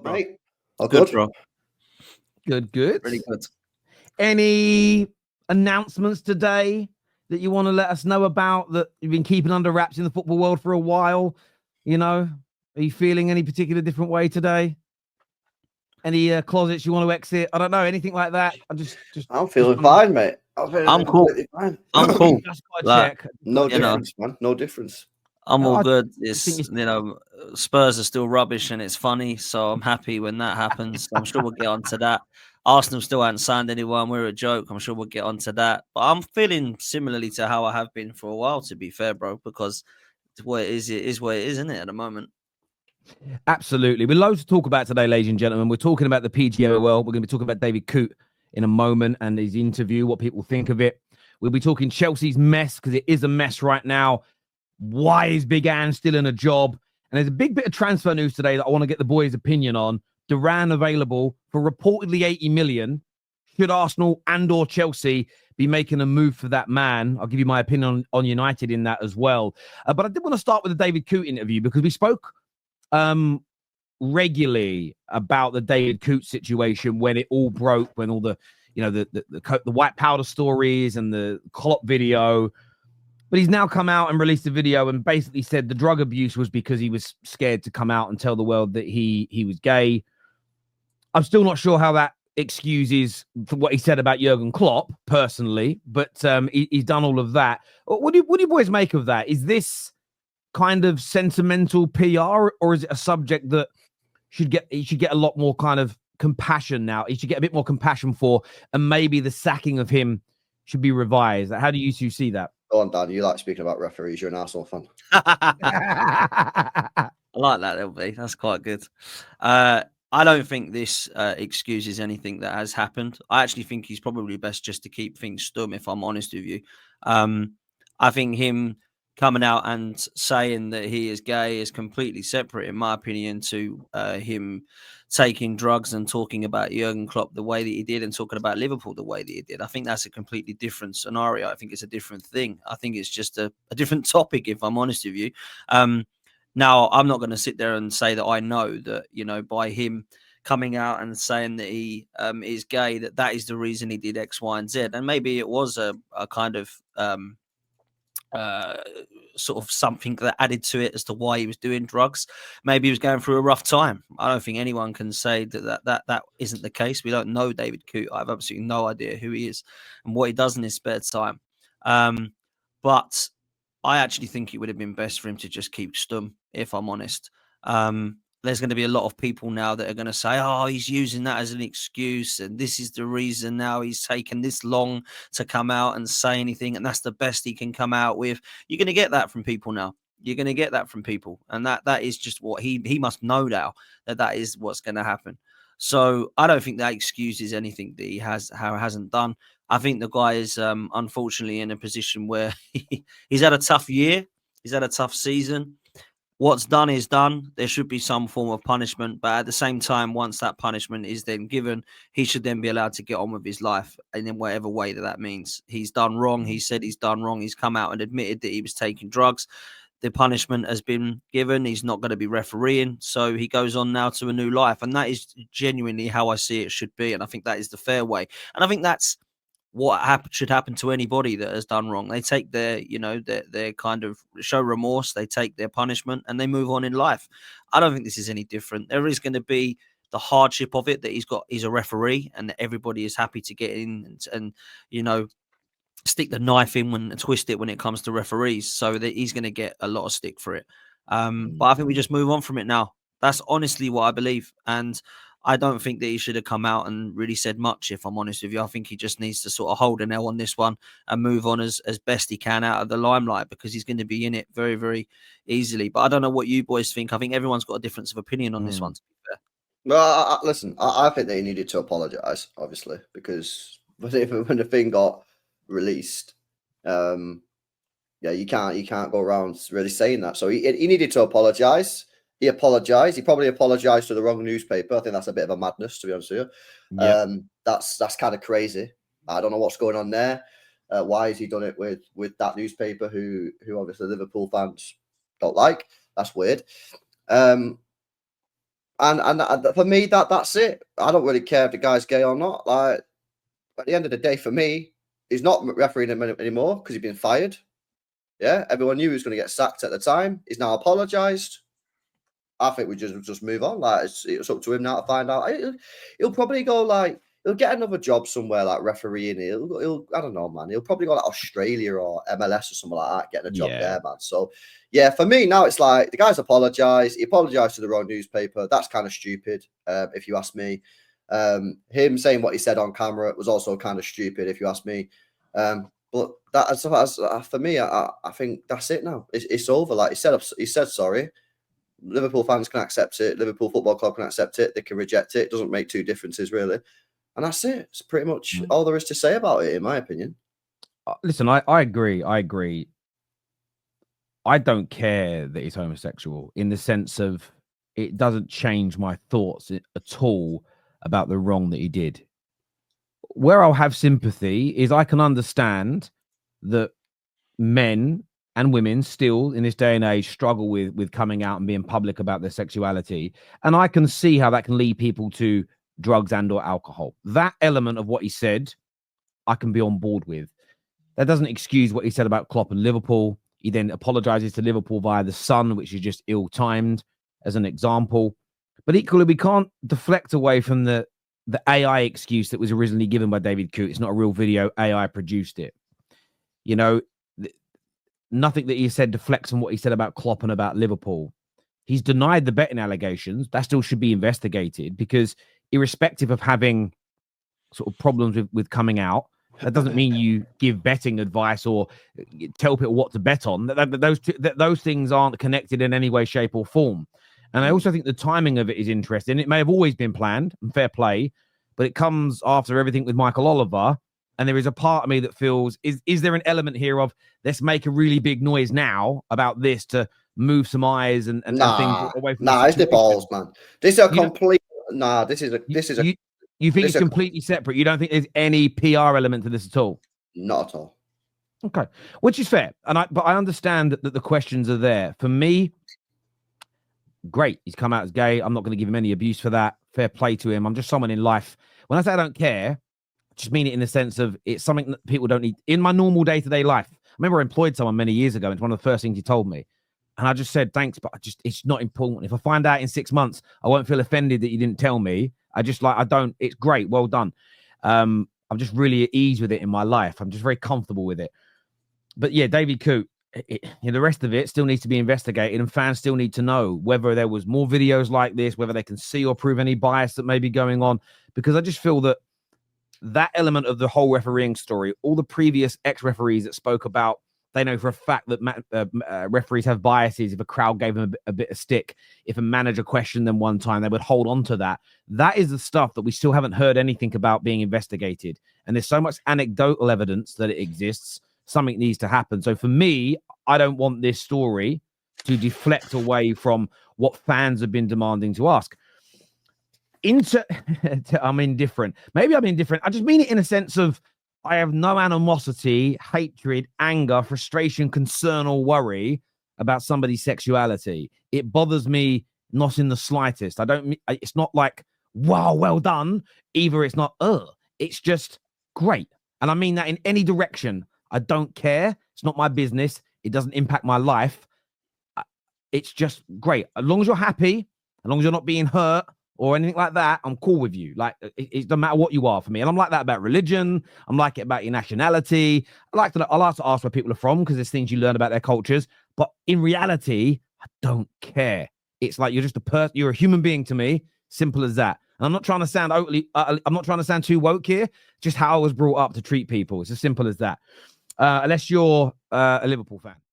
good, mate? Oh, Good, good, bro. Good. Really good. Any announcements today that you want to let us know about that you've been keeping under wraps in the football world for a while? You know, are you feeling any particular different way today? Any closets you want to exit? I don't know, anything like that. I'm feeling fine, mate. I'm cool. Fine. I'm cool. Just got to Like, check. No difference, man. No difference. I'm all I good. think It's, it's- you know, Spurs are still rubbish and it's funny. So I'm happy when that happens. I'm sure we'll get onto that. Arsenal still haven't signed anyone. We're a joke. I'm sure we'll get onto that. But I'm feeling similarly to how I have been for a while, to be fair, bro, because what it is what it is, isn't it, at the moment? Absolutely. We're loads to talk about today, ladies and gentlemen. We're talking about the PGA world. We're going to be talking about David Coote in a moment and his interview, what people think of it. We'll be talking Chelsea's mess because it is a mess right now. Why is Big Ann still in a job? And there's a big bit of transfer news today that I want to get the boys' opinion on. Duran available for reportedly 80 million. Should Arsenal and or Chelsea be making a move for that man? I'll give you my opinion on United in that as well. But I did want to start with the David Coote interview because we spoke regularly about the David Coote situation when it all broke, when all the white powder stories and the Klopp video. But he's now come out and released a video and basically said the drug abuse was because he was scared to come out and tell the world that he was gay. I'm still not sure how that excuses for what he said about Jurgen Klopp personally, but he's done all of that. What do you boys make of that? Is this kind of sentimental PR, or is it a subject that he should get a lot more kind of compassion now? He should get a bit more compassion for, and maybe the sacking of him should be revised. How do you two see that? Go on, Dan. You like speaking about referees. You're an Arsenal fan. I like that, LB. That's quite good. I don't think this excuses anything that has happened. I actually think he's probably best just to keep things stum, if I'm honest with you. I think him coming out and saying that he is gay is completely separate, in my opinion, to him taking drugs and talking about Jurgen Klopp the way that he did and talking about Liverpool the way that he did. I think that's a completely different scenario. I think it's a different thing. I think it's just a different topic, if I'm honest with you. Now, I'm not going to sit there and say that I know that, by him coming out and saying that he is gay, that is the reason he did X, Y, and Z. And maybe it was a kind of sort of something that added to it as to why he was doing drugs. Maybe he was going through a rough time. I don't think anyone can say that isn't the case. We don't know David Coote. I have absolutely no idea who he is and what he does in his spare time. But I actually think it would have been best for him to just keep stum, if I'm honest. There's going to be a lot of people now that are going to say, oh, he's using that as an excuse. And this is the reason now he's taken this long to come out and say anything. And that's the best he can come out with. You're going to get that from people now. You're going to get that from people. And that is just what he must know now, that is what's going to happen. So I don't think that excuses anything that he hasn't done. I think the guy is unfortunately in a position where he's had a tough year. He's had a tough season. What's done is done. There should be some form of punishment. But at the same time, once that punishment is then given, he should then be allowed to get on with his life. And in whatever way that means. He's done wrong. He said he's done wrong. He's come out and admitted that he was taking drugs. The punishment has been given. He's not going to be refereeing. So he goes on now to a new life. And that is genuinely how I see it should be. And I think that is the fair way. And I think that's what should happen to anybody that has done wrong. They take their kind of show remorse, they take their punishment and they move on in life. I don't think this is any different. There is going to be the hardship of it that he's a referee and that everybody is happy to get in and stick the knife in and twist it when it comes to referees. So that he's going to get a lot of stick for it. But I think we just move on from it now. That's honestly what I believe. And I don't think that he should have come out and really said much, if I'm honest with you. I think he just needs to sort of hold an L on this one and move on as best he can out of the limelight, because he's going to be in it very, very easily. But I don't know what you boys think. I think everyone's got a difference of opinion on this one, to be fair. Well, listen, I think that he needed to apologise, obviously, because when the thing got released, you can't go around really saying that. So he needed to apologise. He apologised. He probably apologised to the wrong newspaper. I think that's a bit of a madness, to be honest with you. Yep. That's kind of crazy. I don't know what's going on there. Why has he done it with that newspaper who obviously Liverpool fans don't like? That's weird. I And for me, that's it. I don't really care if the guy's gay or not. Like, at the end of the day, for me, he's not refereeing him anymore because he's been fired. Yeah, everyone knew he was going to get sacked at the time. He's now apologised. I think we just move on. Like, it's up to him now to find out. He'll probably go like he'll get another job somewhere like refereeing. He'll I don't know, man. He'll probably go like Australia or MLS or something like that, getting a job there, man. So yeah, for me now it's like the guy's apologised. He apologised to the wrong newspaper. That's kind of stupid, if you ask me. Him saying what he said on camera was also kind of stupid, if you ask me. But that as for me, I think that's it now. It's over. Like he said sorry. Liverpool fans can accept it. Liverpool Football Club can accept it. They can reject it. It doesn't make two differences, really. And that's it. It's pretty much all there is to say about it, in my opinion. Listen, I agree. I agree. I don't care that he's homosexual in the sense of it doesn't change my thoughts at all about the wrong that he did. Where I'll have sympathy is I can understand that men and women still in this day and age struggle with coming out and being public about their sexuality. And I can see how that can lead people to drugs and or alcohol. That element of what he said, I can be on board with. That doesn't excuse what he said about Klopp and Liverpool. He then apologizes to Liverpool via the Sun, which is just ill-timed as an example. But equally, we can't deflect away from the AI excuse that was originally given by David Coote. It's not a real video. AI produced it. You know, nothing that he said deflects on what he said about Klopp and about Liverpool. He's denied the betting allegations. That still should be investigated because irrespective of having sort of problems with coming out, that doesn't mean you give betting advice or tell people what to bet on. Those things aren't connected in any way, shape or form. And I also think the timing of it is interesting. It may have always been planned and fair play, but it comes after everything with Michael Oliver. And there is a part of me that feels, is there an element here of let's make a really big noise now about this to move some eyes and things away from it's the balls, man. This is a complete You think it's completely separate? You don't think there's any PR element to this at all? Not at all. Okay, which is fair. But I understand that the questions are there. For me, great. He's come out as gay. I'm not going to give him any abuse for that. Fair play to him. I'm just someone in life. When I say I don't care, I just mean it in the sense of it's something that people don't need in my normal day-to-day life. I remember I employed someone many years ago. And it's one of the first things he told me. And I just said, thanks, but it's not important. If I find out in 6 months, I won't feel offended that you didn't tell me. It's great. Well done. I'm just really at ease with it in my life. I'm just very comfortable with it. But yeah, David Coote, the rest of it still needs to be investigated and fans still need to know whether there was more videos like this, whether they can see or prove any bias that may be going on. Because I just feel that element of the whole refereeing story, all the previous ex-referees that spoke about, they know for a fact that referees have biases. If a crowd gave them a bit of stick, if a manager questioned them one time, they would hold on to that. That is the stuff that we still haven't heard anything about being investigated. And there's so much anecdotal evidence that it exists. Something needs to happen. So for me, I don't want this story to deflect away from what fans have been demanding to ask. I'm indifferent. Maybe I'm indifferent. I just mean it in a sense of I have no animosity, hatred, anger, frustration, concern, or worry about somebody's sexuality. It bothers me not in the slightest. It's not like, wow, well done. Either it's not, it's just great. And I mean that in any direction. I don't care. It's not my business. It doesn't impact my life. It's just great. As long as you're happy, as long as you're not being hurt, or anything like that, I'm cool with you. Like, it doesn't matter what you are for me. And I'm like that about religion. I'm like it about your nationality. I like to ask where people are from because there's things you learn about their cultures. But in reality, I don't care. It's like you're just you're a human being to me. Simple as that. And I'm not trying to sound I'm not trying to sound too woke here. Just how I was brought up to treat people. It's as simple as that. Unless you're a Liverpool fan.